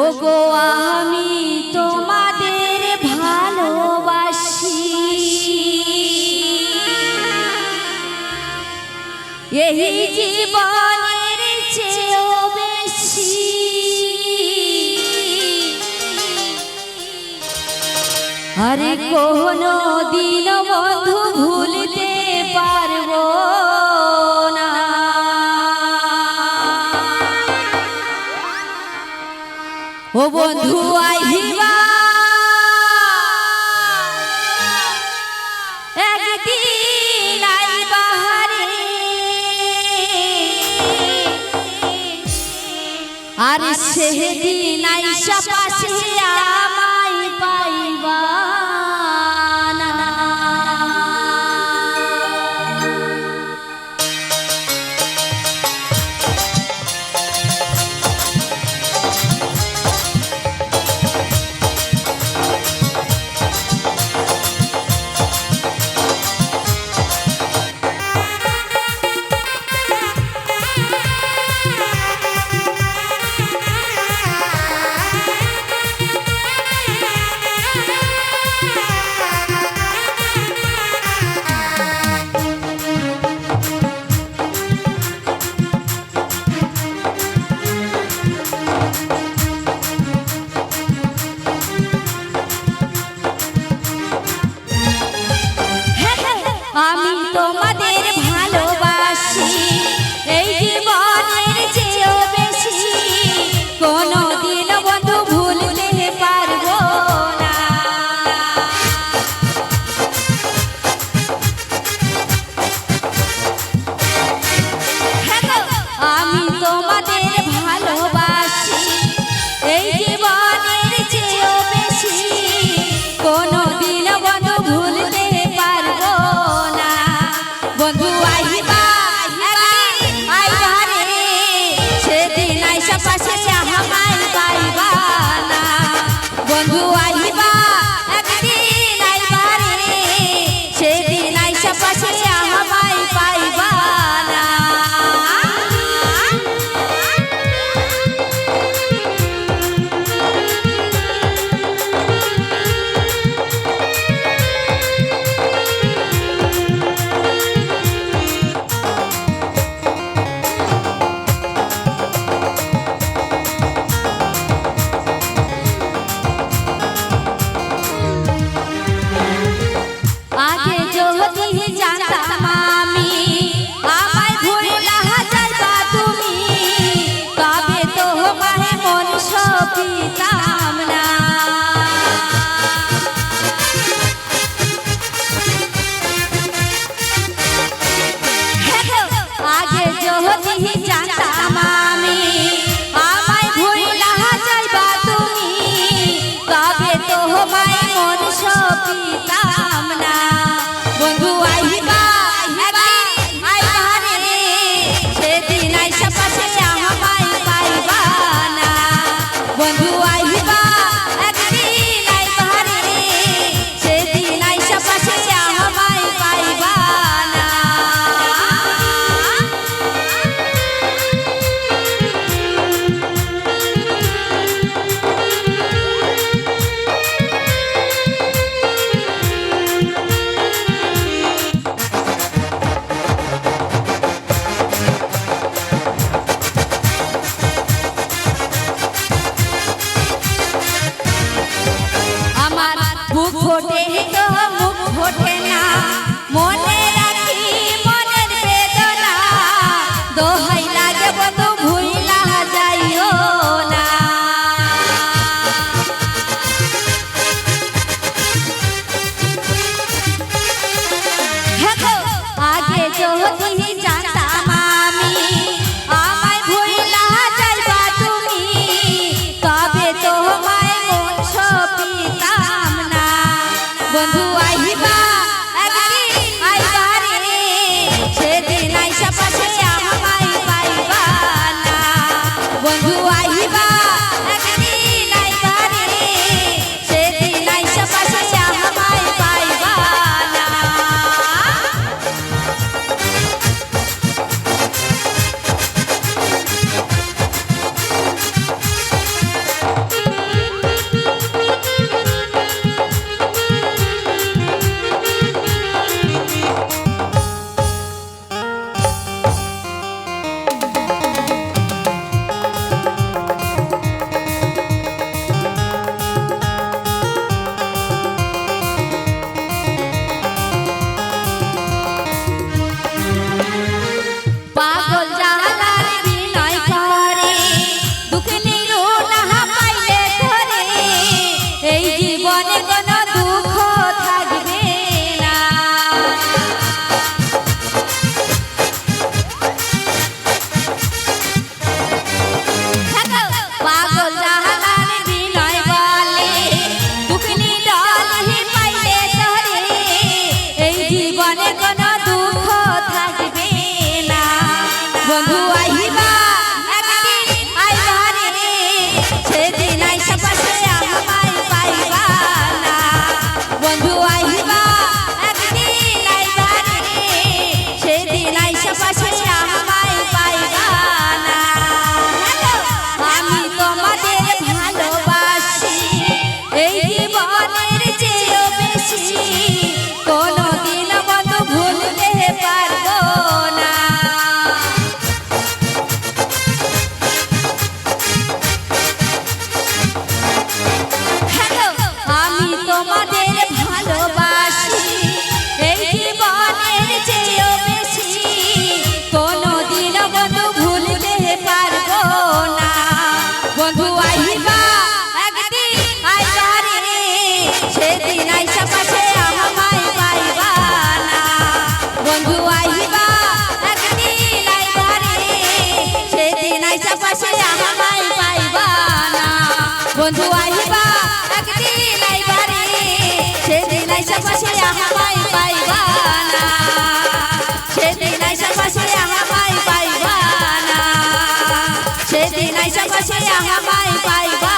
ওগো আমি তোমাদের ভালোবাসি, এই জীবনের চেয়েও বেশি। আরে কোনো দিন বন্ধু ভুলতে পারবো না। ও বন্ধু আইবা একদিন আইবা রে, আর সেদিন আইসা পাশে আমায় পাইবা না। আমি তোমাদের ভালোবাসি, এই জীবনের চেয়েও বেশি। কোনো দিন বন্ধু ভুলতে পারবো না। আমি তোমাদের ভালোবাসি, এই জীবনের চেয়েও বেশি। কোনো দিন বন্ধু ভুলতে পারবো না। বন্ধু আইবা একদিন আইবা রে, সেদিন আইসা পাশে আমায় পাইবা না। বন্ধু আইবা একদিন আইবা রে, সেদিন আইসা পাশে আমায় পাইবা না। আগে যদি জানতাম আমি আমায় ভুলিয়া যাইবা তুমি, তবে তোমায় মন সপিতাম না। আগে যদি জানতাম আমি আমায় ভুলিয়া যাইবা তুমি, তবে তোমায় মন সপিতাম না। বন্ধু আইবা একদিন আইবা রে, সেদিন আইসা পাশে আমায় পাইবা না। বন্ধু আইবা একদিন আইবা রে, সেদিন আইসা পাশে আমায় পাইবা না। বন্ধু আইবা একদিন আইবা রে সেদিন আইসা পাশে আমায় পাইবা না সেদিন আইসা পাশে আমায় পাইবা না সেদিন আইসা পাশে আমায় পাইবা